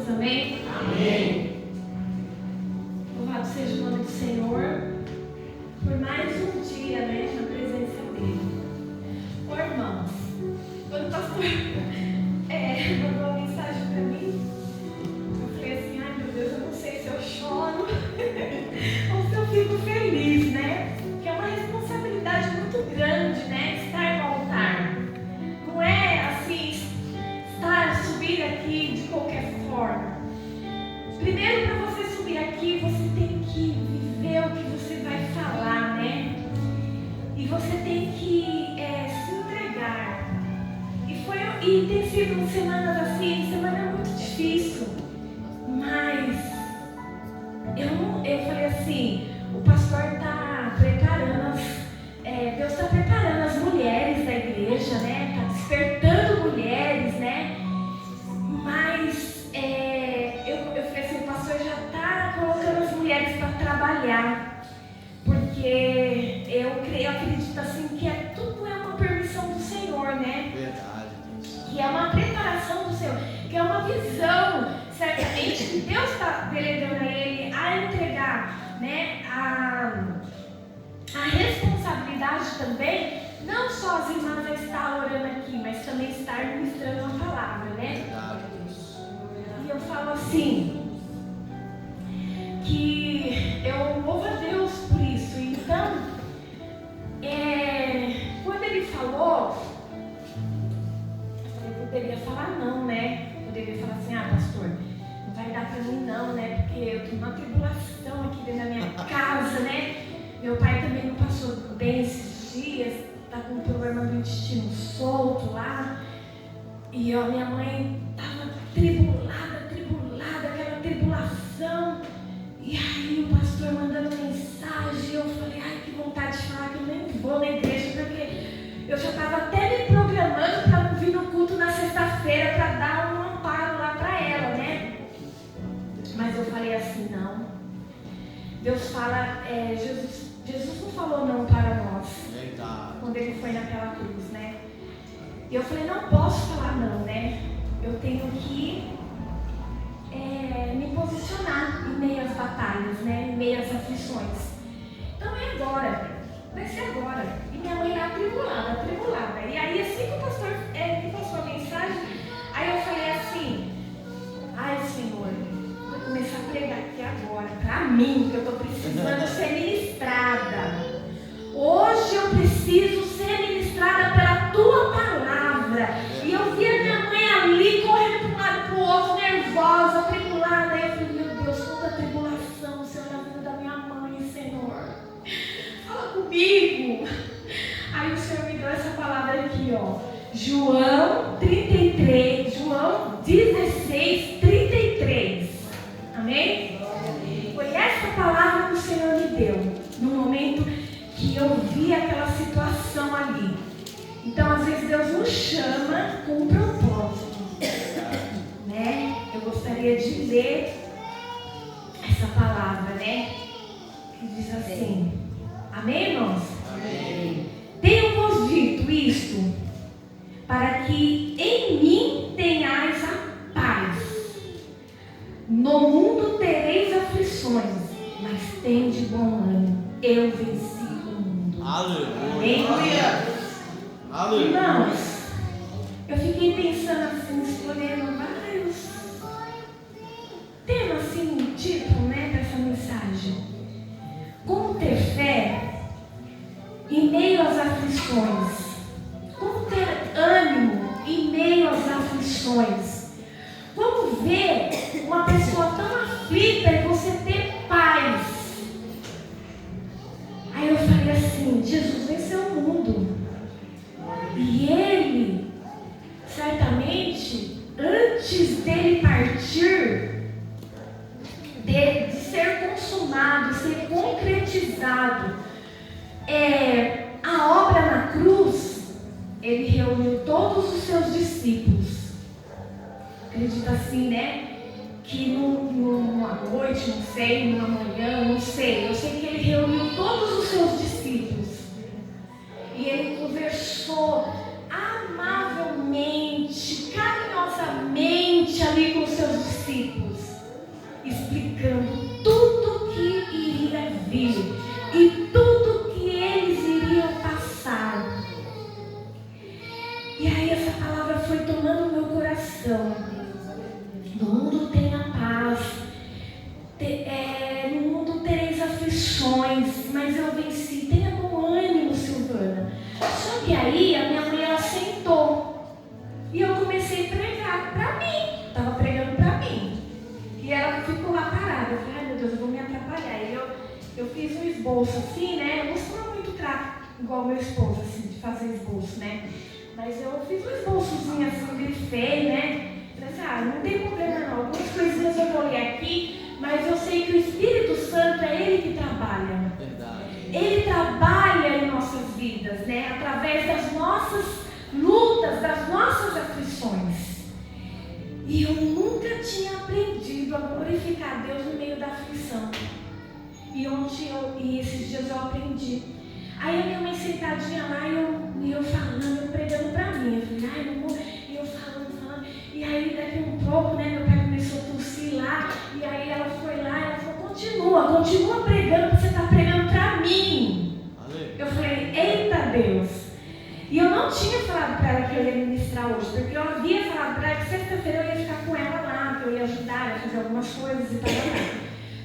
todos, amém? Amém. Louvado seja o nome do Senhor por mais um dia, né, na presença dele. Ô irmãos, quando o pastor mandou uma mensagem para mim, eu falei assim, ai meu Deus, eu não sei se eu choro ou se eu fico feliz, né? Porque é uma responsabilidade muito grande, né, estar no altar. Não é assim, subir aqui de qualquer forma. Primeiro, para você subir aqui, você tem que viver o que você vai falar, né? E você tem que se entregar. E tem sido semanas assim, semana muito difícil. Mas eu falei assim, o pastor está preparando, Deus está preparando as mulheres da igreja, né? Está despertando mulheres, né? Mas eu falei assim, o pastor já está colocando as mulheres para trabalhar. Porque eu acredito assim que tudo é uma permissão do Senhor, né? Verdade. Que é uma preparação do Senhor, que é uma visão, certamente, que Deus está delegando a ele a entregar, né? A responsabilidade também, não só as irmãs a estar orando aqui, mas também estar ministrando a palavra, né? Verdade. E eu falo assim, que eu louvo a Deus por isso. Então, quando ele falou, eu poderia falar não, né? Eu poderia falar assim, pastor, não vai dar pra mim não, né? Porque eu tenho uma tribulação aqui dentro da minha casa, né? Meu pai também não passou bem esses dias, tá com um problema do intestino solto lá. E minha mãe estava tribulada, aquela tribulação. E aí o pastor mandando mensagem, eu falei, ai que vontade de falar que eu nem vou na igreja, porque eu já estava até me programando para não vir no culto na sexta-feira para dar um amparo lá para ela, né? Mas eu falei assim, não. Deus fala, Jesus não falou não para nós. Verdade. Quando ele foi naquela cruz, né? E eu falei, não posso falar não, né? Eu tenho que me posicionar em meio às batalhas, né? Em meio às aflições. Então é agora, vai ser agora. E minha mãe era atribulada. E aí assim que o pastor me passou a mensagem, aí eu falei assim, ai Senhor, vou começar a pregar aqui agora, pra mim, que eu estou precisando ser ministrada. Hoje eu preciso ser ministrada pela tua palavra. E eu vi a minha mãe ali correndo para um lado e para o outro, nervosa, atribulada. Aí eu falei, meu Deus, quanta tribulação, Senhor, na vida da minha mãe, Senhor. Fala comigo. Aí o Senhor me deu essa palavra aqui, ó. João 16, 33. Amém? Foi essa palavra que o Senhor me deu no momento que eu vi aquela situação ali. Então, às vezes, Deus nos chama com um propósito, né? Eu gostaria de ler essa palavra, né? Que diz assim, amém, irmãos? Amém. Tenho-vos dito isto, para que em mim tenhais a paz. No mundo tereis aflições, mas tende bom ânimo. Eu venci o mundo. Aleluia. Amém. Aleluia. Irmãos, eu fiquei pensando assim, escolhendo vários temas assim, tipo, né, dessa mensagem. Como ter fé em meio às aflições? Como ter ânimo em meio às aflições? Como ver uma pessoa tão aflita e você ter paz? Aí eu falei assim, Jesus venceu o mundo. E ele, certamente, antes dele partir, de ser consumado, ser concretizado, a obra na cruz, ele reuniu todos os seus discípulos. Acredito assim, né? Que numa noite, não sei, numa manhã, não sei. Eu sei que ele reuniu todos os seus discípulos. E ele conversou amavelmente, carinhosamente ali com os seus discípulos. No mundo tenha paz. No mundo tereis aflições, mas eu venci. Tenha bom ânimo, Silvana. Só que aí a minha mãe, ela sentou. E eu comecei a pregar para mim. Estava pregando para mim. E ela ficou lá parada. Eu falei, ai meu Deus, eu vou me atrapalhar. E eu fiz um esboço assim, né? Eu não sou muito craque igual meu esposo, assim, de fazer esboço, né? Mas eu fiz um esboçozinho assim, grifei, né? Eu falei, não tem problema não. Algumas coisinhas eu vou ler aqui, mas eu sei que o Espírito Santo é Ele que trabalha. Verdade. Ele trabalha em nossas vidas, né? Através das nossas lutas, das nossas aflições. E eu nunca tinha aprendido a glorificar Deus no meio da aflição. E esses dias eu aprendi. Aí a minha mãe sentadinha lá e eu falando, eu pregando pra mim. Eu falei, ai, não vou. E eu falando. E aí daqui um pouco, né, meu pai começou a tossir lá. E aí ela foi lá e ela falou, continua pregando, porque você está pregando pra mim. Eu falei, eita Deus. E eu não tinha falado para ela que eu ia ministrar hoje, porque eu havia falado para ela que sexta-feira eu ia ficar com ela lá, que eu ia ajudar a fazer algumas coisas e tal.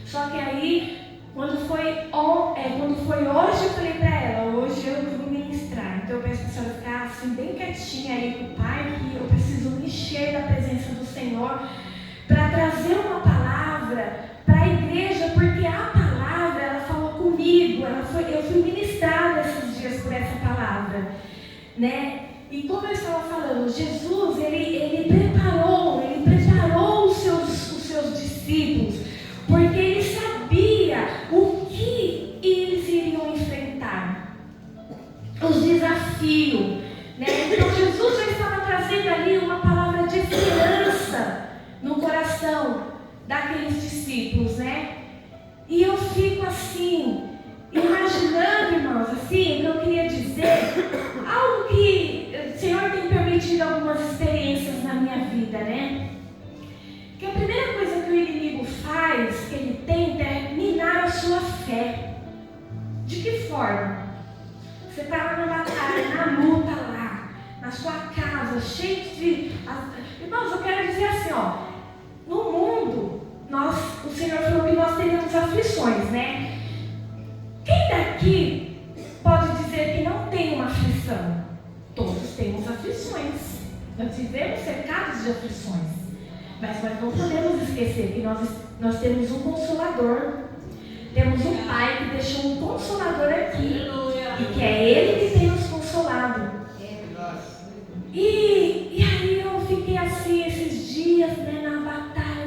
Só que aí, quando foi hoje, eu falei para ela, hoje eu vou ministrar. Então eu peço para a senhora ficar assim, bem quietinha aí com o pai, que eu preciso me encher da presença do Senhor para trazer uma palavra para a igreja, porque a palavra, ela falou comigo, eu fui ministrada esses dias por essa palavra, né? E como eu estava falando, Jesus, ele preparou os seus discípulos, porque ele sabia o que eles iriam enfrentar, os desafios, né? Então Jesus já estava trazendo ali uma palavra de esperança no coração daqueles discípulos, né? E eu fico assim, imaginando, irmãos, assim, eu queria dizer algo que o Senhor tem permitido algumas experiências na minha vida, né? Que a primeira coisa que o inimigo faz, que ele tenta, é minar a sua fé. De que forma? Você está lá na batalha, na luta lá, na sua casa, cheio de... Irmãos, eu quero dizer assim, ó, no mundo, o Senhor falou que nós teríamos aflições, né? Quem daqui pode dizer que não tem uma aflição? Todos temos aflições. Nós vivemos cercados de aflições. Mas nós não podemos esquecer que nós temos um Consolador. Temos um Pai que deixou um Consolador aqui. E que é Ele que tem nos consolado. E aí eu fiquei assim esses dias, né, na batalha,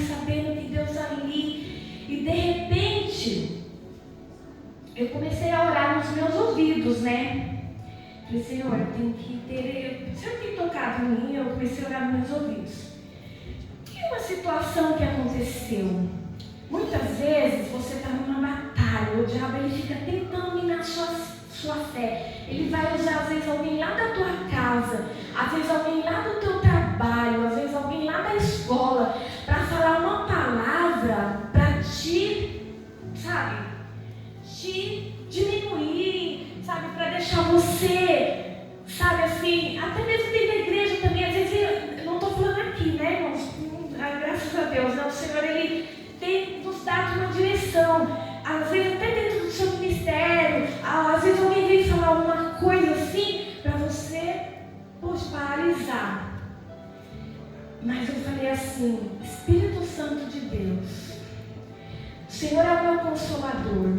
sabendo que Deus ali. E de repente, eu comecei a orar nos meus ouvidos, né? Falei, Senhor, eu tenho que ter... O Senhor tem tocado em mim, eu comecei a orar nos meus ouvidos. E uma situação que aconteceu. Muitas vezes você está numa batalha, o diabo ele fica tentando minar sua fé. Ele vai usar às vezes alguém lá da tua casa, às vezes alguém lá do teu trabalho, às vezes alguém lá da escola, para falar uma palavra para te, sabe, te diminuir, sabe, para deixar você, sabe, assim, até mesmo dentro da igreja também, às vezes, eu não estou falando aqui, né, irmãos, graças a Deus, né, o Senhor, Ele tem nos dado uma direção, às vezes até dentro do seu ministério, às vezes alguém vem falar alguma coisa assim, para você, poxa, paralisar. Mas eu falei assim, Espírito Santo de Deus, o Senhor é o meu Consolador,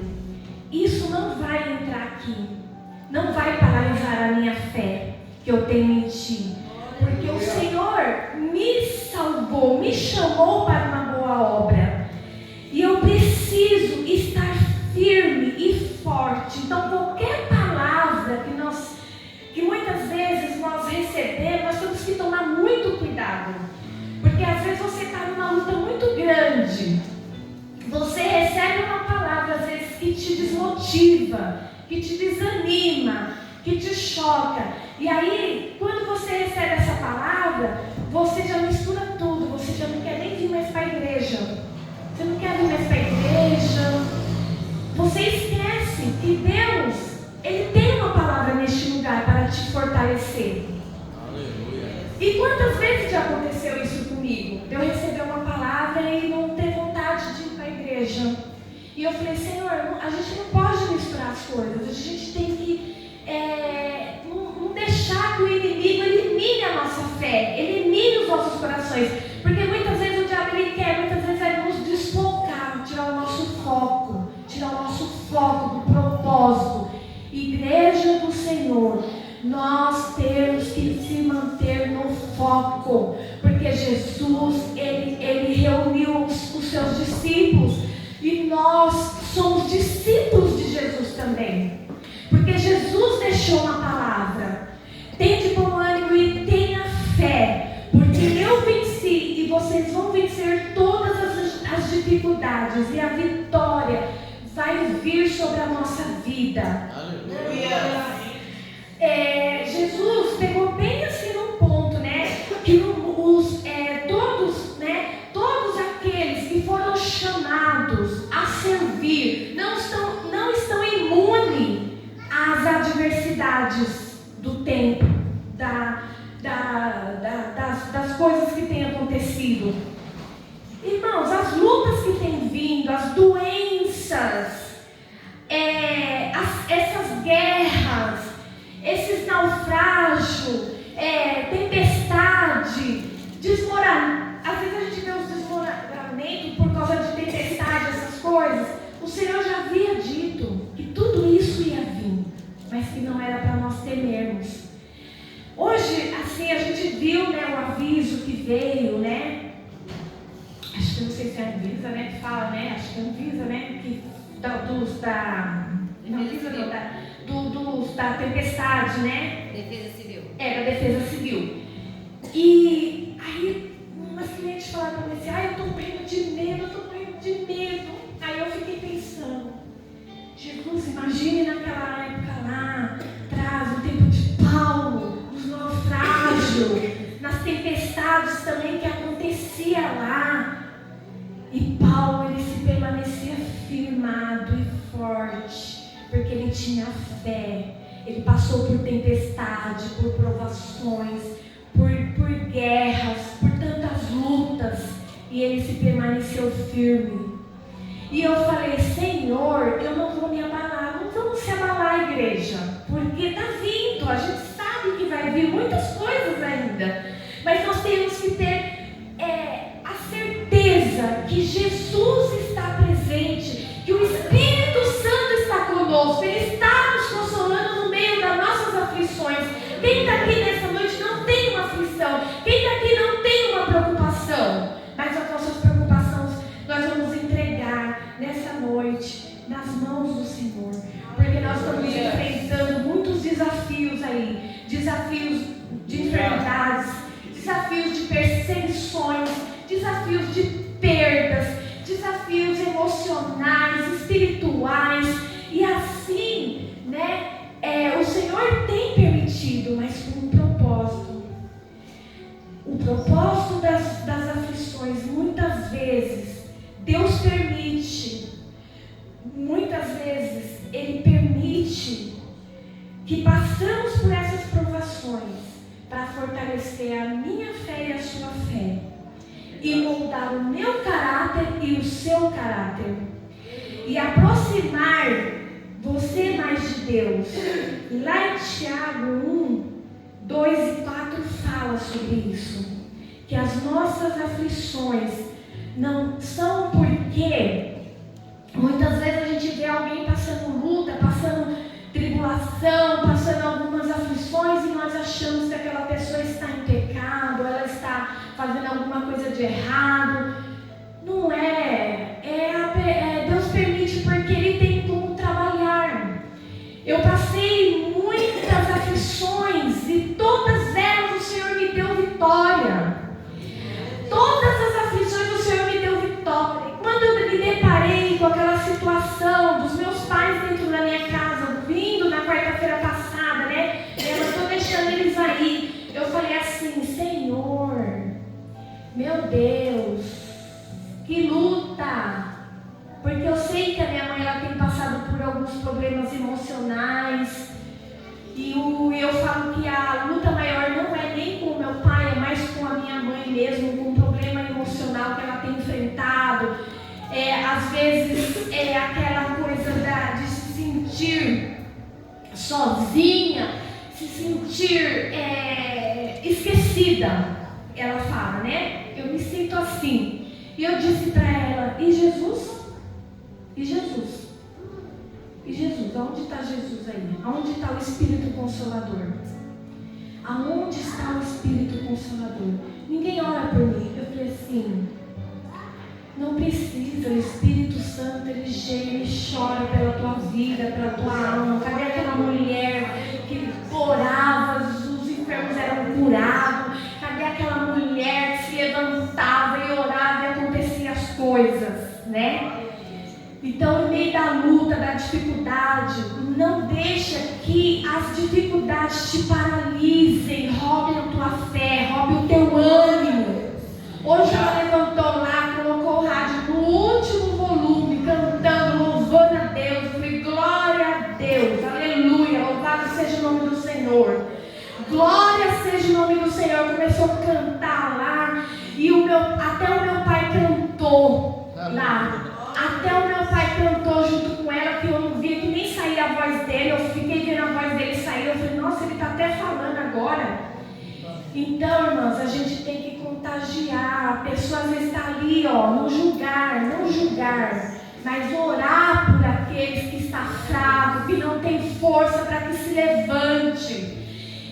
isso não vai entrar aqui, não vai paralisar a minha fé que eu tenho em Ti, porque o Senhor me salvou, me chamou para uma boa obra, e eu preciso estar firme e forte. Então qualquer palavra que muitas vezes nós recebemos, nós temos que tomar muito cuidado, porque às vezes você está numa luta muito grande, você recebe uma palavra às vezes que te desmotiva, que te desanima, que te choca, e aí quando você recebe essa palavra, você já mistura tudo, você já não quer nem vir mais para a igreja, você não quer vir mais para a igreja, você esquece que Deus, Ele tem uma palavra neste lugar para te fortalecer. Aleluia. E quantas vezes já aconteceu isso comigo? Eu igreja. E eu falei, Senhor, a gente não pode misturar as coisas. A gente tem que não deixar que o inimigo elimine a nossa fé, elimine os nossos corações. Porque muitas vezes o diabo ele quer, muitas vezes é nos desfocar, tirar o nosso foco do propósito. Igreja do Senhor, nós temos que se manter no foco, porque Jesus, ele reuniu os seus discípulos, e nós somos discípulos de Jesus também, porque Jesus deixou uma palavra: tende bom ânimo e tenha fé, porque eu venci e vocês vão vencer todas as dificuldades, e a vitória vai vir sobre a nossa vida. Aleluia. Jesus pegou bem assim num ponto, né? Que todos aqueles que foram chamados a servir não estão imunes às adversidades do tempo, das coisas que têm acontecido. Irmãos, as lutas que têm vindo, as doenças, essas guerras, esses naufrágios, tempestade, às vezes a gente vê os desmoronamentos por causa de tempestade, essas coisas. O Senhor já havia dito que tudo isso ia vir, mas que não era para nós temermos. Hoje, assim, a gente viu, né, o aviso que veio, né? Acho que não sei se é a Anvisa, né, que fala, né? Acho que é a Anvisa, né? Da tempestade, né? Defesa Civil. Da Defesa Civil. E aí, umas clientes falaram para mim assim: eu estou morrendo de medo. Aí eu fiquei pensando: Jesus, imagine naquela época lá atrás, no tempo de Paulo, nos naufrágios, nas tempestades também que acontecia lá. E Paulo, ele se permanecia firmado e forte, porque ele tinha fé. Ele passou por tempestade, por provações, por guerras, por tantas lutas, e ele se permaneceu firme. E eu falei: Senhor, eu não vou me abalar. Não vamos se abalar, igreja, porque está vindo, a gente sabe que vai vir muitas coisas ainda, mas nós temos que ter a certeza que Jesus está presente, que o Espírito Santo está conosco, Ele está nos consolando no meio das nossas aflições. Quem está aqui nessa noite não tem uma aflição, quem está aqui não tem uma preocupação, mas as nossas preocupações nós vamos entregar nessa noite nas mãos do Senhor, porque nós estamos enfrentando muitos desafios aí, desafios de enfermidades, desafios de perseguições, desafios de perdas, desafios emocionais, espirituais, e assim, né, o Senhor tem permitido, mas com um propósito. O propósito das aflições, muitas vezes, Deus permite, muitas vezes, Ele permite que passamos por essas provações para fortalecer a minha fé e a sua fé, e moldar o meu caráter e o seu caráter, e aproximar você mais de Deus. Lá em Tiago 1, 2 e 4 fala sobre isso, que as nossas aflições não são porque muitas vezes a gente vê alguém passando luta, passando tribulação, passando algumas aflições, e nós achamos que aquela pessoa está em pecado, ela está fazendo alguma coisa de errado. Não é. Deus permite porque Ele tem como trabalhar. Eu passei muitas aflições e todas elas o Senhor me deu vitória. Todas as aflições o Senhor me deu vitória. E quando eu me deparei com aquela situação dos meus pais dentro da minha casa, vindo na quarta-feira passada, né? Eu estou deixando eles aí. Eu falei assim: Senhor, meu Deus, que luta! Porque eu sei que a minha mãe, ela tem passado por alguns problemas emocionais. E eu falo que a luta maior não é nem com o meu pai, é mais com a minha mãe mesmo, com o problema emocional que ela tem enfrentado. Às às vezes é aquela coisa de se sentir sozinha, se sentir esquecida. Ela fala, né? Eu me sinto assim. E eu disse para ela, e Jesus? E Jesus? E Jesus? Aonde está Jesus aí? Aonde está o Espírito Consolador? Aonde está o Espírito Consolador? Ninguém ora por mim. Eu falei assim, não precisa, o Espírito Santo, ele geme, chora pela tua vida, pela tua alma. Cadê aquela mulher que orava, os enfermos eram curados? Cadê aquela mulher que se levantava e orava e acontecia as coisas, né? Então, no meio da luta, da dificuldade, não deixa que as dificuldades te paralisem, roubem a tua fé, roubem o teu ânimo. Hoje ela levantou lá, colocou o rádio no último volume, cantando, louvando a Deus. Eu falei, glória a Deus, aleluia, louvado seja o nome do Senhor. Glória seja o nome do Senhor. Começou a cantar lá, e até o meu pai cantou lá. Até o meu pai cantou junto com ela, que eu não via, que nem saía a voz dele. Eu fiquei vendo a voz dele sair. Eu falei, nossa, ele está até falando agora. Então, irmãs, a gente tem que contagiar. A pessoa às vezes está ali, não julgar, mas orar por aqueles que estão fracos, que não tem força para que se levante.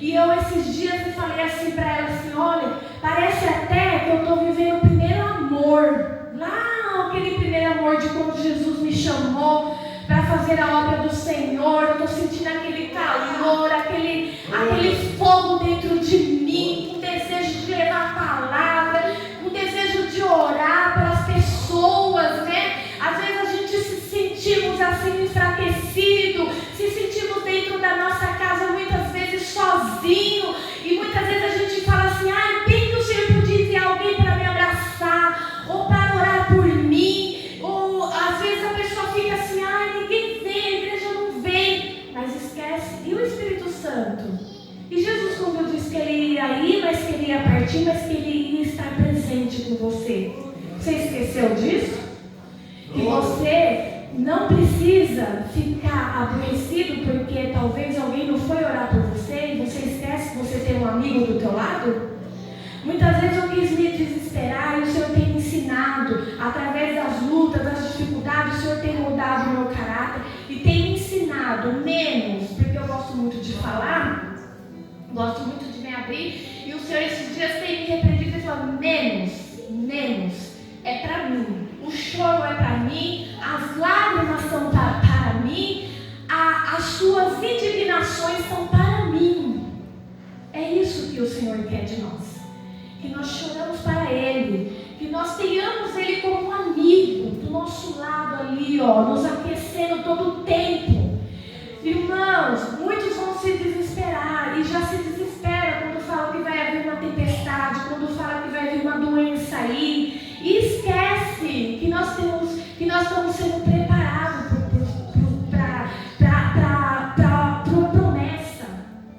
E eu esses dias eu falei assim para ela assim, olha, parece até que eu estou vivendo o primeiro amor. Lá, aquele primeiro amor de quando Jesus me chamou para fazer a obra do Senhor. Eu estou sentindo aquele calor, aquele fogo dentro de mim, um desejo de levar a palavra, um desejo de orar pelas pessoas, né? Às vezes a gente se sentimos assim enfraquecidos, se sentimos dentro da nossa casa muitas vezes sozinho, e muitas vezes a gente fala assim, bem que o Senhor podia ter alguém para me abraçar, ou para orar por mim, ou às vezes a pessoa fica assim, ninguém vem, a igreja não vem, mas esquece, e o Espírito Santo? E Jesus, quando disse que ele ia ir, mas que ele ia partir, mas que ele ia estar presente com você, você esqueceu disso? Que você não precisa ficar aborrecido porque talvez alguém não foi orar por você e você esquece que você tem um amigo do teu lado? Muitas vezes eu quis me desesperar e o Senhor tem me ensinado, através das lutas, das dificuldades, o Senhor tem mudado o meu caráter e tem me ensinado menos, porque eu gosto muito de falar, gosto muito de me abrir, e o Senhor esses dias tem me repreendido e falado, menos, é para mim, o choro é para mim, as lágrimas são para mim, as suas indignações são para mim. É isso que o Senhor quer de nós. Que nós choramos para Ele, que nós tenhamos Ele como um amigo do nosso lado ali, nos aquecendo todo o tempo. Irmãos, muitos vão se desesperar e já se desesperam quando falam que vai haver uma tempestade, quando falam que vai haver uma doença aí, e esquece que nós estamos sendo preparados para uma promessa.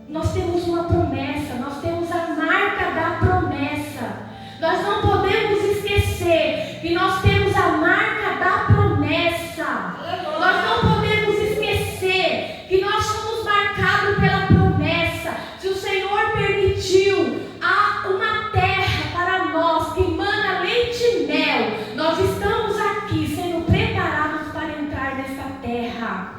Nós temos uma promessa, nós temos a marca da promessa. Nós não podemos esquecer que nós temos a marca da promessa. Nós não podemos esquecer que nós somos marcados pela promessa. Se o Senhor permitiu uma terra para nós que emana leite e mel, nós estamos aqui sendo preparados para entrar nesta terra.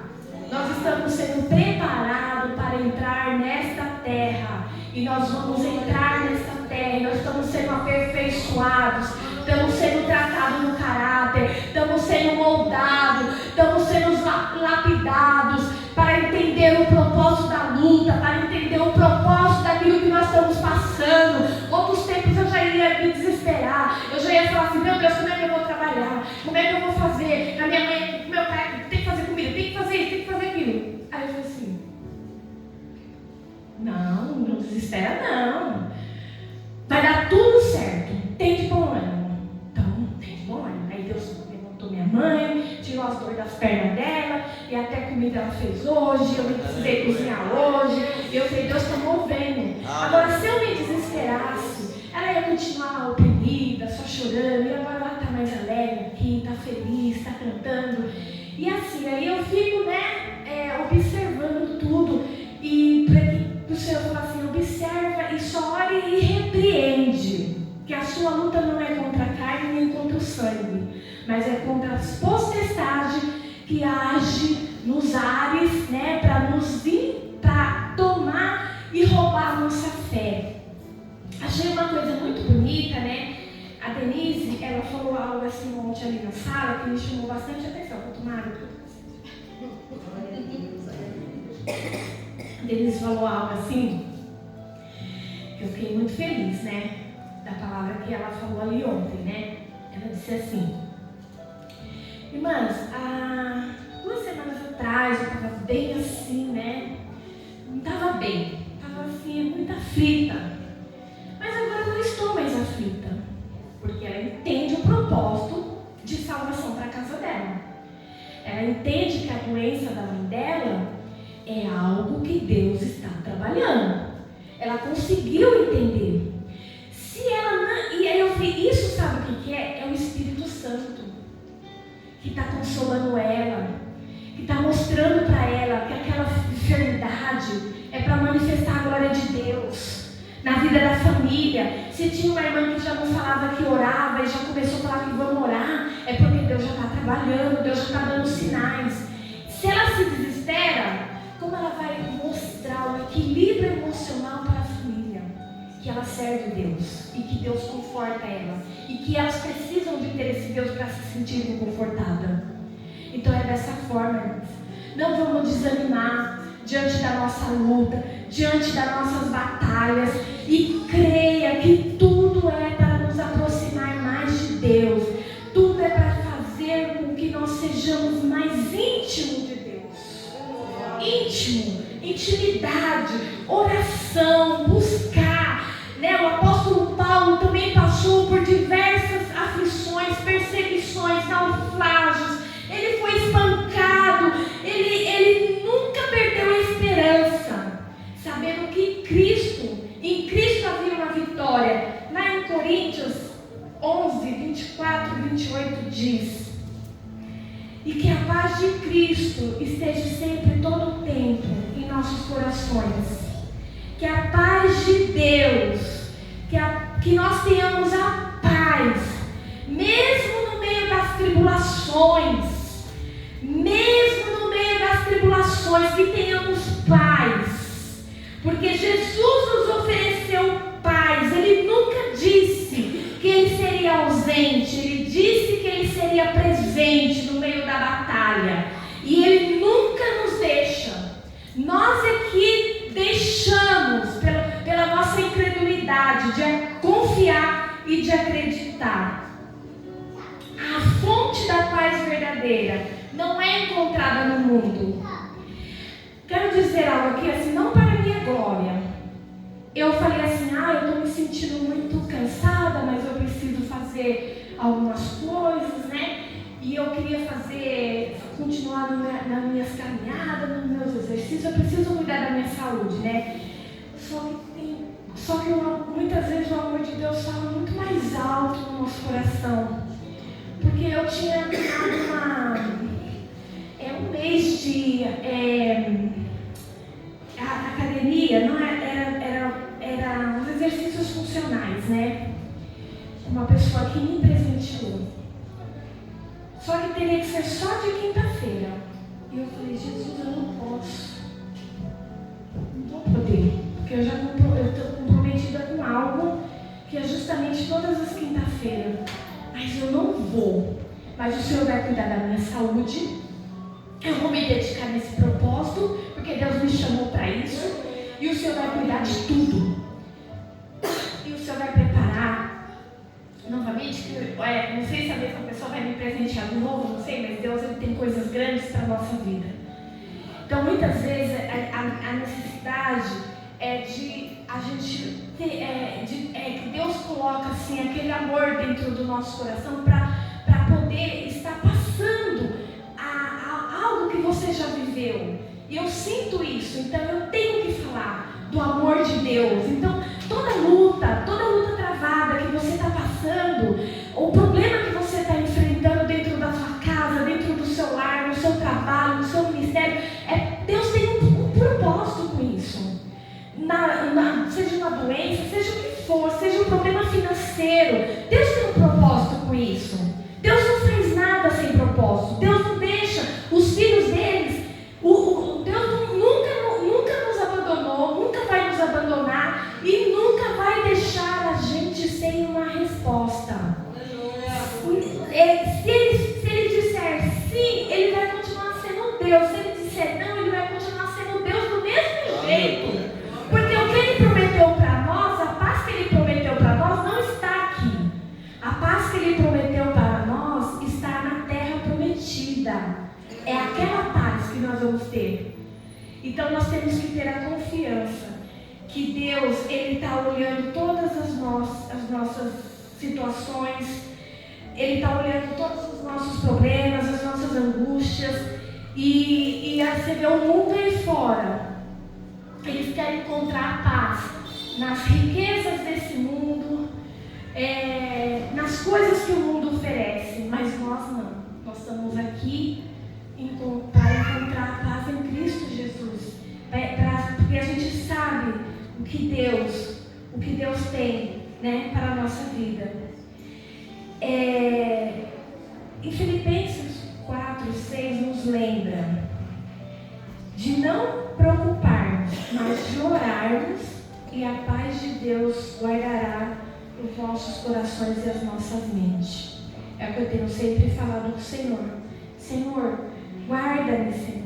Nós estamos sendo preparados para entrar nesta terra. E nós vamos entrar nesta terra. E nós estamos sendo aperfeiçoados. Estamos sendo tratados no caráter. Estamos sendo moldados. Estamos sendo lapidados. Para entender o propósito da luta. Para entender o propósito daquilo que nós estamos passando. Outros tempos eu já ia me desesperar. Eu já ia falar assim, meu Deus, como é que eu vou trabalhar? Como é que eu vou fazer? A minha mãe, meu pai, tem que fazer comida, tem que fazer isso, tem que fazer aquilo. Aí eu falei assim, não desespera não. Vai dar tudo certo. Tem de bom ânimo. Então, tem de bom ânimo. Aí Deus levantou minha mãe, tirou as dores das pernas dela, e até comida ela fez hoje, eu nem precisei cozinhar hoje. E eu falei, Deus está movendo. Agora, se eu me desesperasse, ela ia continuar oprimida, só chorando, e agora ela está mais alegre aqui, está feliz, está cantando. E assim, aí eu fico, observando tudo. E para que o Senhor fala assim, observa e só ore e repreende. Que a sua luta não é contra a carne nem contra o sangue, mas é contra as potestades que agem nos ares, né, para nos vir, para tomar e roubar a nossa fé. Achei uma coisa muito bonita, né? A Denise, ela falou algo assim ontem ali na sala que me chamou bastante atenção. Vou tomar água. A Denise falou algo assim que eu fiquei muito feliz, né? Da palavra que ela falou ali ontem, né? Ela disse assim: irmãs, há 2 semanas atrás eu estava bem assim, né? Não estava bem, estava assim, muito aflita. Mas agora eu não estou mais aflita, porque ela entende o propósito de salvação para a casa dela. Ela entende que a doença da mãe dela é algo que Deus está trabalhando. Ela conseguiu entender. Se ela não, e aí eu vi, isso sabe o que é? É o Espírito Santo que está consolando ela, que está mostrando para ela que aquela enfermidade é para manifestar a glória de Deus na vida da família. Se tinha uma irmã que já não falava que orava e já começou a falar que vamos orar, é porque Deus já está trabalhando, Deus já está dando sinais. Se ela se desespera, como ela vai mostrar o equilíbrio emocional para a família? Que ela serve Deus e que Deus conforta ela e que elas precisam de ter esse Deus para se sentirem confortadas. Então é dessa forma, irmãos. Não vamos desanimar diante da nossa luta, diante das nossas batalhas, e creia que tudo é para nos aproximar mais de Deus, tudo é para fazer com que nós sejamos mais íntimos de Deus. Íntimo, intimidade, oração, buscar, né? O apóstolo Paulo também passou por diversas aflições, perseguições, naufrágios. Ele foi espancado, ele nunca perdeu a esperança, sabendo que em Cristo havia uma vitória. Lá em Coríntios 11, 24 e 28 diz: e que a paz de Cristo esteja sempre, todo o tempo, em nossos corações. Que a paz de Deus, que nós tenhamos a paz, mesmo no meio das tribulações, que tenhamos paz, porque Jesus nos ofereceu paz. Ele nunca disse que Ele seria ausente, Ele disse que Ele seria presente no meio da batalha, e Ele nunca nos deixa. Nós é que deixamos, pela nossa incredulidade, de confiar e de acreditar. A fonte da paz verdadeira não é encontrada no mundo. Quero dizer algo aqui, assim, não para minha glória. Eu falei assim, eu estou me sentindo muito cansada, mas eu preciso fazer algumas coisas, né? E eu queria continuar nas minhas caminhadas, nos meus exercícios. Eu preciso cuidar da minha saúde, né? Só que muitas vezes o amor de Deus fala muito mais alto no nosso coração. Porque eu tinha tomado um mês de academia, não era uns exercícios funcionais, né? Uma pessoa que me presenteou. Só que teria que ser só de quinta-feira. E eu falei, Jesus, eu não posso. Não vou poder. Porque eu estou comprometida com algo que é justamente todas as quinta-feiras. Mas eu não vou. Mas o Senhor vai cuidar da minha saúde. Eu vou me dedicar nesse propósito, porque Deus me chamou para isso. E o Senhor vai cuidar de tudo. E o Senhor vai preparar. Novamente, não sei se a mesma pessoa vai me presentear de novo, não sei, mas Deus ele tem coisas grandes para a nossa vida. Então, muitas vezes, a necessidade é de a gente ter, que Deus coloca assim, aquele amor dentro do nosso coração para poder estar passando algo que você já viveu. E eu sinto isso, então eu tenho que falar do amor de Deus. Então, toda luta travada que você está passando, o problema que você está se ele disser sim, ele vai continuar sendo Deus. Se ele disser não, ele vai continuar sendo Deus do mesmo jeito. Porque o que ele prometeu para nós, a paz que ele prometeu para nós não está aqui. A paz que ele prometeu para nós está na terra prometida. É aquela paz que nós vamos ter. Então nós temos que ter a confiança que Deus, Ele está olhando todas as nossas situações, Ele está olhando todos os nossos problemas, as nossas angústias, e você vê o mundo aí fora. Eles querem encontrar a paz nas riquezas desse mundo, nas coisas que o mundo oferece, mas nós não. Nós estamos aqui para encontrar a paz em Cristo Jesus, porque a gente sabe o que Deus tem, né, para a nossa vida. Em Filipenses 4:6 nos lembra de não preocuparmos, mas de orarmos, e a paz de Deus guardará os nossos corações e as nossas mentes. É o que eu tenho sempre falado com o Senhor. Senhor, guarda-me, Senhor.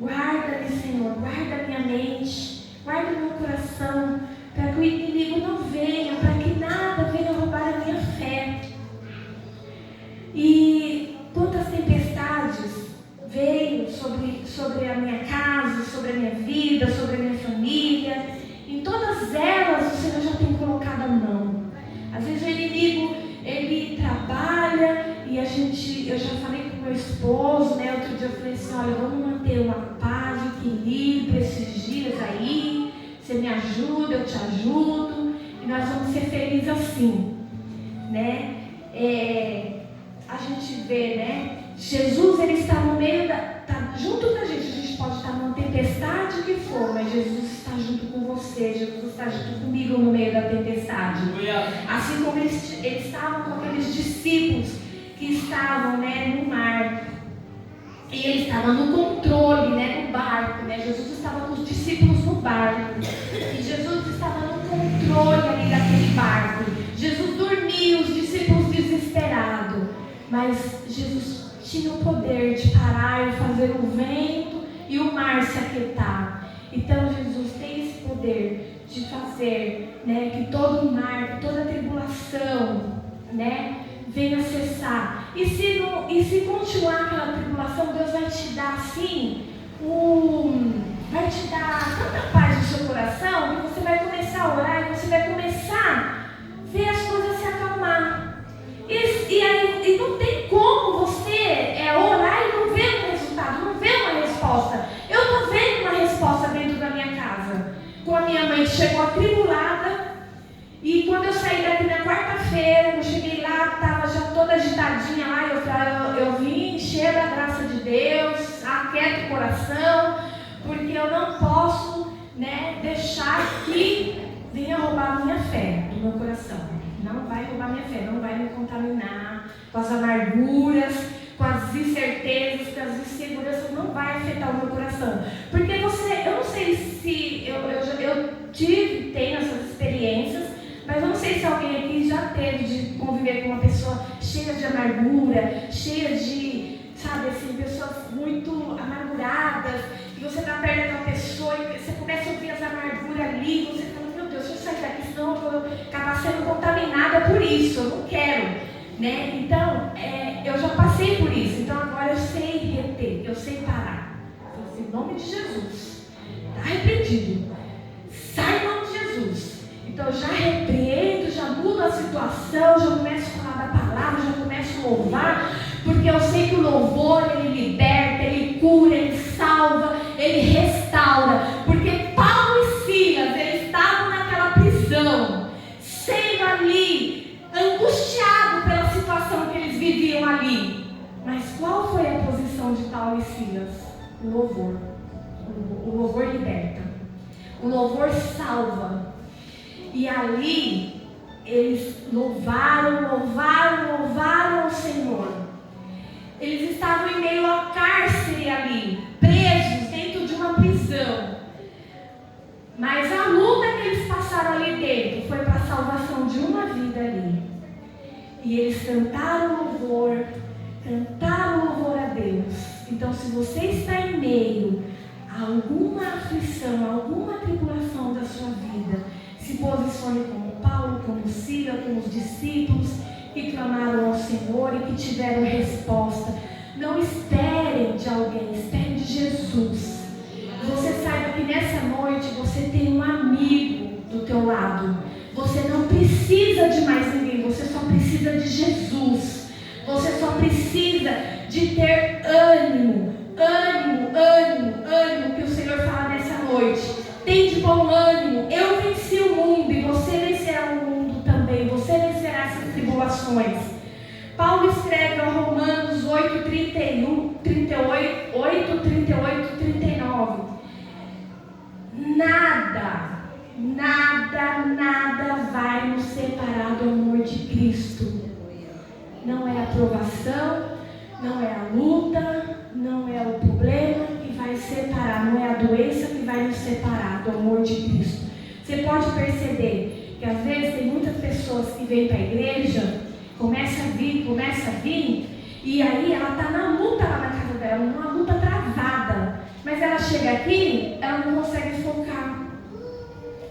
Guarda-me, Senhor. Guarda minha mente. Guarda meu coração. Para que o inimigo não venha. Para que nada venha roubar a minha fé. E quantas tempestades veio sobre a minha casa, sobre a minha vida, sobre a minha família. Em todas elas o Senhor já tem colocado a mão. Às vezes o inimigo, ele trabalha e eu já falei com meu esposo, né? Outro dia eu falei assim, olha, vamos manter uma paz, um equilíbrio esses dias aí. Você me ajuda, eu te ajudo. E nós vamos ser felizes assim, né? A gente vê, né? Jesus, ele está no meio está junto com a gente pode estar numa tempestade, o que for, mas Jesus está junto com você, Jesus está junto comigo no meio da tempestade. Assim como eles estavam com aqueles discípulos que estavam, né, no mar, e ele estava no controle, né, no barco, né? Jesus estava com os discípulos no barco, e Jesus estava no controle ali daquele barco. Jesus dormia, os discípulos desesperados, mas Jesus tinha o poder de parar e fazer o vento e o mar se aquietar. Então Jesus tem esse poder de fazer, né, que todo o mar, que toda a tribulação, né, venha cessar. E se continuar aquela tribulação, Deus vai te dar assim, vai te dar tanta paz no seu coração, que você vai começar a orar e você vai começar a ver as coisas se acalmar. E não tem como você orar e não ver um resultado, não ver uma resposta. Eu estou vendo uma resposta dentro da minha casa. Com a minha mãe que chegou atribulada. E quando eu saí daqui na quarta-feira, eu cheguei lá, estava já toda agitadinha lá. Eu vim cheia da graça de Deus, aquieta o coração, porque eu não posso, né, deixar que venha roubar a minha fé do meu coração. Não vai roubar minha fé, não vai me contaminar com as amarguras, com as incertezas, com as inseguranças, não vai afetar o meu coração. Porque eu não sei se eu tenho essas experiências, mas eu não sei se alguém aqui já teve de conviver com uma pessoa cheia de amargura, cheia de, sabe assim, pessoas muito amarguradas, e você está perto daquela pessoa e você começa a ouvir as amarguras ali, e você fala, meu Deus, deixa eu sair daqui, senão eu vou acabar sendo contaminada por isso, eu não quero, né? Então, eu já passei por isso, então agora eu sei reter, eu sei parar. Então, assim, em nome de Jesus, está repreendido, sai em nome de Jesus. Então, eu já repreendo, já mudo a situação, já começo a falar da palavra, já começo a louvar, porque eu sei que o louvor, ele liberta, ele cura, ele salva, ele restaura, porque Paulo e Silas, eles estavam naquela prisão, sendo ali angustiados pela situação que eles viviam ali. Mas qual foi a posição de Paulo e Silas? O louvor. O louvor liberta. O louvor salva. E ali eles louvaram o Senhor. Eles estavam em meio ao cárcere ali, presos dentro de uma prisão. Mas a luta que eles passaram ali dentro foi para a salvação de uma vida ali. E eles cantaram louvor, se você está em meio a alguma aflição, a alguma tribulação da sua vida, se posicione como Paulo, como Silas, como os discípulos que clamaram ao Senhor e que tiveram resposta. Não esperem de alguém, esperem de Jesus. Você saiba que nessa noite você tem um amigo do teu lado. Você não precisa de mais ninguém, você só precisa de Jesus. Você só precisa de ter ânimo, que o Senhor fala nessa noite. Tem de bom ânimo. Eu venci o mundo e você vencerá o mundo também. Você vencerá essas tribulações. Paulo escreve a Romanos 8, 31, 38, 39. Nada vai nos separar do amor de Cristo. Não é a provação, não é a luta, não é o problema que vai separar, não é a doença que vai nos separar do amor de Cristo. Você pode perceber que às vezes tem muitas pessoas que vêm para a igreja, começa a vir, e aí ela está na luta lá na casa dela, uma luta travada. Mas ela chega aqui, ela não consegue focar.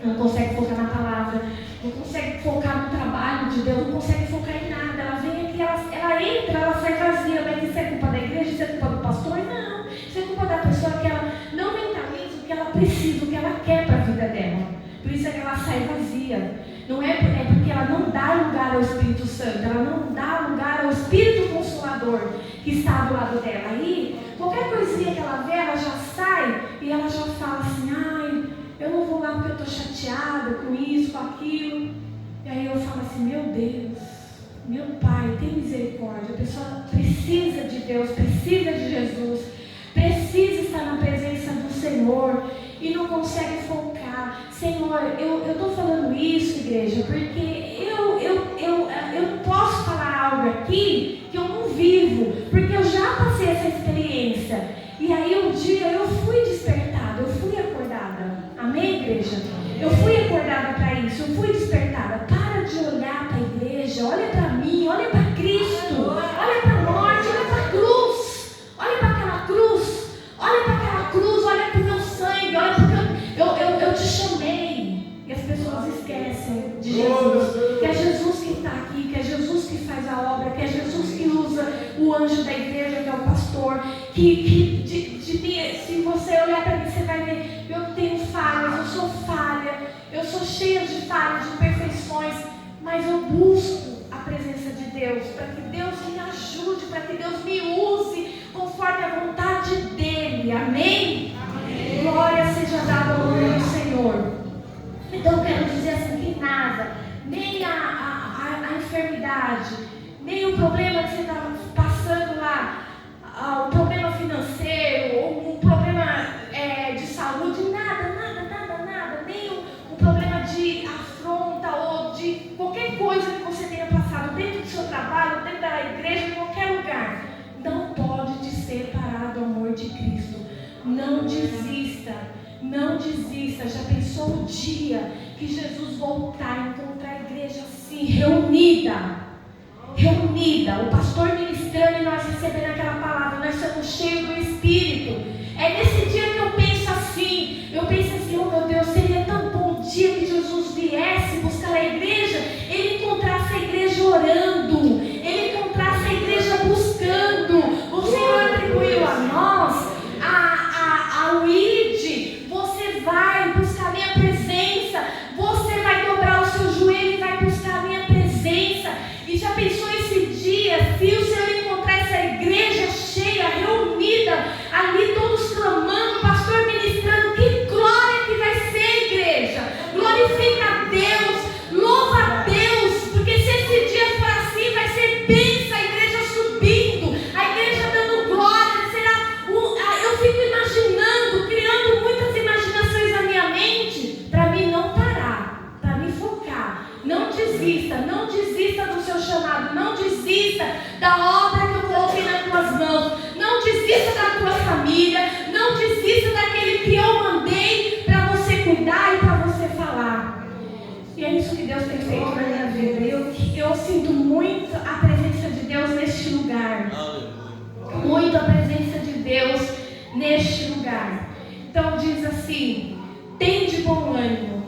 Não consegue focar na palavra, não consegue focar no trabalho de Deus, não consegue focar em nada. Ela vem aqui, ela entra, ela sai vazia. Mas isso é culpa da igreja? Isso é culpa do pastor? Não. Isso é culpa da pessoa que ela não mentaliza o que ela precisa, o que ela quer para a vida dela. Por isso é que ela sai vazia. Não é porque ela não dá lugar ao Espírito Santo, ela não dá lugar ao Espírito Consolador que está do lado dela. Aí, qualquer coisinha que ela vê, ela já sai e ela já fala assim: ai, eu não vou lá porque eu estou chateada com isso, com aquilo. E aí eu falo assim: meu Deus, meu Pai, tem misericórdia. A pessoa precisa de Deus, precisa de Jesus, precisa estar na presença do Senhor e não consegue focar. Senhor, eu estou falando isso, igreja, porque eu não posso falar algo aqui que eu não vivo, porque eu já passei essa experiência. E aí um dia eu fui despertada, eu fui acordada. Amém, igreja? Eu fui acordada para isso, eu fui despertada. Para de olhar para a igreja, olha para mim, olha para Cristo, olha para a morte, olha para a cruz, olha para aquela cruz, olha para aquela cruz, olha para o meu sangue, olha porque eu te chamei. E as pessoas esquecem de Jesus, que é Jesus que está aqui, que é Jesus que faz a obra, que é Jesus que usa o anjo da igreja, que é o pastor, se você olhar para mim, você vai ver, eu tenho falhas, eu sou falha, eu sou cheia de falhas, de imperfeições, mas eu busco a presença de Deus, para que Deus me ajude, para que Deus me use conforme a vontade dEle. Amém? Amém. Glória seja dada ao nome do Senhor. Então eu quero dizer assim, que nada, nem a enfermidade, nem o problema que você está passando lá, o problema financeiro, ou um problema de saúde, nada, nem um problema de afronta ou de qualquer coisa que você tenha passado dentro do seu trabalho, dentro da igreja, em qualquer lugar, não pode te separar do amor de Cristo. Não desista, não desista. Já pensou o dia que Jesus voltar e encontrar a igreja assim, reunida, o pastor ministrando e nós recebendo aquela palavra, nós somos cheios do Espírito. É nesse dia que eu penso assim, oh meu Deus, seria tão bom o dia que Jesus viesse buscar a igreja, ele encontrasse a igreja orando, ele encontrasse a igreja buscando. O Senhor atribuiu a nós ao ID, você vai buscar a minha presença, você vai dobrar o seu joelho e vai buscar a minha presença. E já pensou esse dia, se o Senhor neste lugar. Então diz assim: tem de bom ânimo.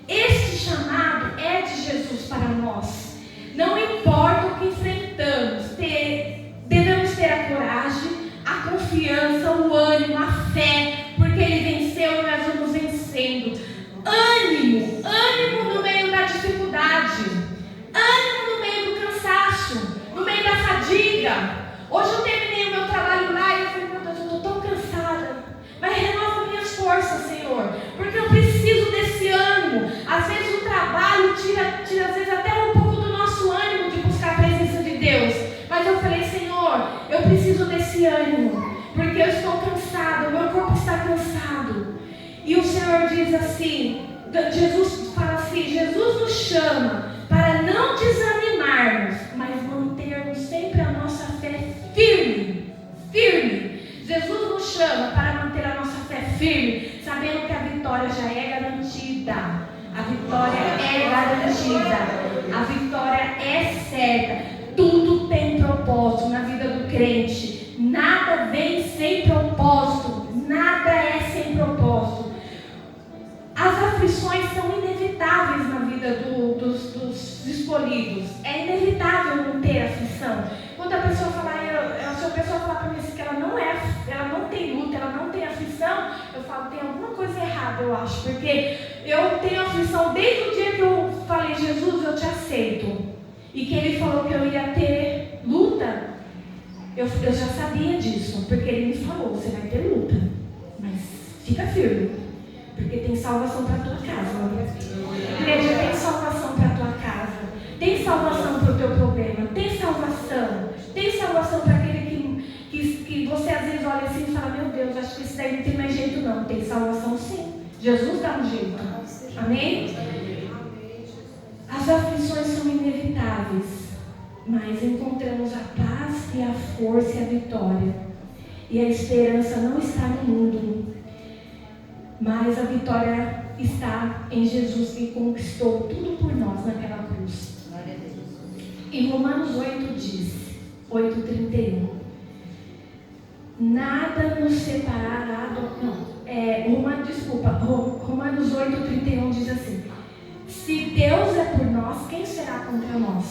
Este chamado é de Jesus para nós. Não importa o que enfrentamos, devemos ter a coragem, a confiança, o ânimo, a fé, porque Ele venceu e nós vamos vencendo. Ânimo, ânimo no meio da dificuldade, ânimo no meio do cansaço, no meio da fadiga. Hoje eu terminei o meu trabalho lá e eu falei: meu Deus, eu estou tão cansada, mas renova minhas forças, Senhor, porque eu preciso desse ânimo. Às vezes o trabalho tira às vezes até um pouco do nosso ânimo de buscar a presença de Deus, mas eu falei: Senhor, eu preciso desse ânimo, porque eu estou cansada, o meu corpo está cansado. E o Senhor diz assim, Jesus fala assim: Jesus nos chama para não desanimarmos, mas mantermos sempre a nossa fé firme. Jesus nos chama para manter a nossa fé firme, sabendo que a vitória já é garantida. A vitória é garantida. A vitória é certa. Tudo tem propósito na vida do crente. Nada vem sem propósito. Nada é sem propósito. As aflições são inevitáveis na vida dos escolhidos. É inevitável não ter aflição. Quando a pessoa falar, se a pessoa falar para mim assim, que ela não tem luta, ela não tem aflição, eu falo: tem alguma coisa errada, eu acho, porque eu tenho aflição desde o dia que eu falei: Jesus, eu te aceito, e que Ele falou que eu ia ter luta. Eu já sabia disso, porque Ele me falou: você vai ter luta, mas fica firme, porque tem salvação para a tua casa. Igreja, tem salvação para a tua casa, tem salvação para o teu problema, tem salvação para aquele que você às vezes olha assim e fala: meu Deus, acho que isso daí não tem mais jeito não. Tem salvação sim, Jesus dá um jeito. Amém? As aflições são inevitáveis, mas encontramos a paz e a força e a vitória. E a esperança não está no mundo, mas a vitória está em Jesus, que conquistou tudo por nós naquela cruz. Em Romanos 8 diz, 8:31, nada nos separará Romanos 8:31 diz assim: se Deus é por nós, quem será contra nós?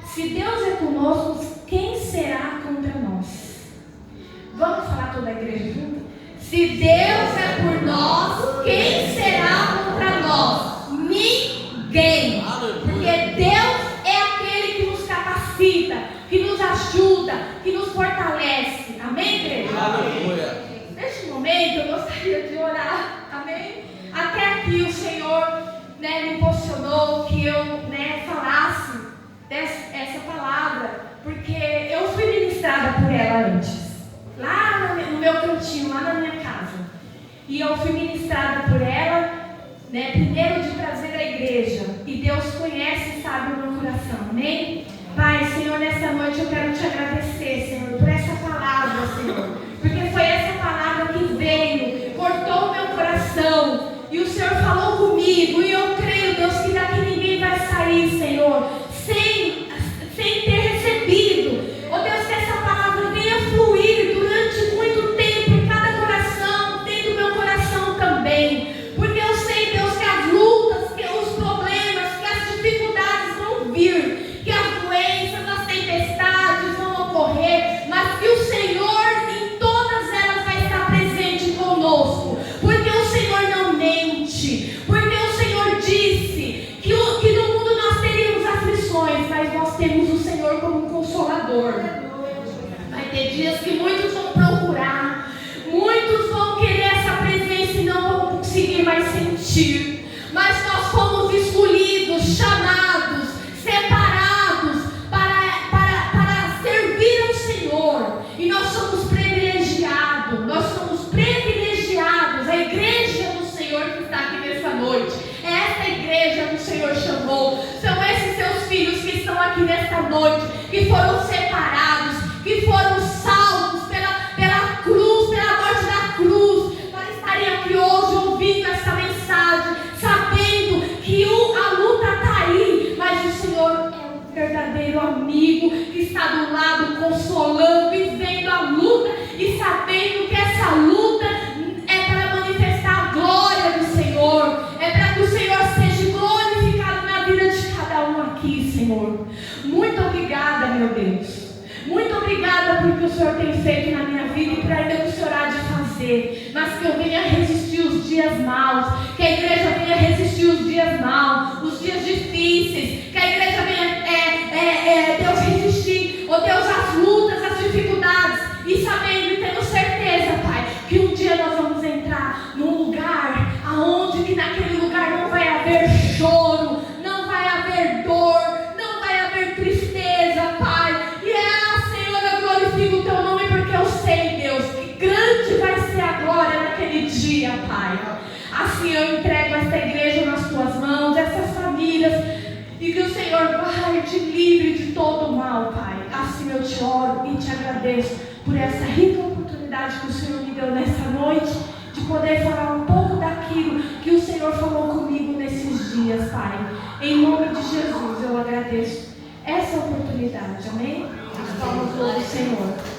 Se Deus é conosco, quem será contra nós? Vamos falar toda a igreja junto? Se Deus é por nós, quem será contra nós? Ninguém. Porque Deus é aquele que nos capacita, que nos ajuda, que nos fortalece. Amém, igreja? Aleluia. Neste momento eu gostaria de orar. Amém? Até aqui o Senhor me impulsionou que eu falasse essa palavra, porque eu fui ministrada por ela antes, lá no meu cantinho, lá na minha casa. E eu fui ministrada por ela, primeiro de trazer a igreja. E Deus conhece e sabe o meu coração. Amém? Pai, Senhor, nessa noite eu quero te agradecer, Senhor, por essa palavra, Senhor. Porque foi essa palavra que veio, cortou o meu coração. E o Senhor falou comigo. E eu creio, Deus, que daqui ninguém vai sair, Senhor, sem ter recebido. Oh Deus, que essa palavra venha fluir durante muito tempo em cada coração, dentro do meu coração também. Porque eu sei, Deus, que as lutas, que os problemas, que as dificuldades vão vir, que as doenças, as tempestades vão ocorrer, mas que o Senhor em todas elas vai estar presente conosco. Porque o Senhor não mente. Porque o Senhor disse que no mundo nós teríamos aflições, mas nós temos o Senhor como um consolador. Vai ter dias que muitos vão procurar, muitos vão querer essa presença e não vão conseguir mais sentir. Mas nós fomos escolhidos, chamados, separados para servir ao Senhor. E nós somos privilegiados, a igreja do Senhor que está aqui nessa noite. É essa igreja que o Senhor chamou. São esses seus filhos que estão aqui nesta noite, que foram separados, que foram salvos pela cruz, pela morte da cruz, para estarem aqui hoje ouvindo essa mensagem, sabendo que a luta está aí, mas o Senhor é um verdadeiro amigo que está do lado, consolando, vivendo a luta e sabendo que essa por que o Senhor tem feito na minha vida e para ainda o que o Senhor há de fazer. Mas que eu venha resistir os dias maus, que a igreja venha resistir os dias maus, os dias difíceis, que a igreja venha, Deus, resistir, ó Deus, as lutas, as dificuldades, e sabendo e tendo certeza, Pai, que um dia nós vamos entrar num lugar aonde que naquele lugar não vai haver choro, não vai haver dor, não vai haver tristeza, Pai. E Senhor, eu glorifico o Teu nome porque eu sei, Deus, que grande vai ser a glória naquele dia, Pai. Assim eu entrego esta igreja nas Tuas mãos, essas famílias, e que o Senhor guarde livre de todo o mal, Pai. Assim eu te oro e te agradeço por essa rica oportunidade que o Senhor me deu nessa noite, de poder falar um pouco daquilo que o Senhor falou comigo nesses dias, Pai. Em nome de Jesus eu agradeço essa oportunidade, amém? As palmas do Senhor.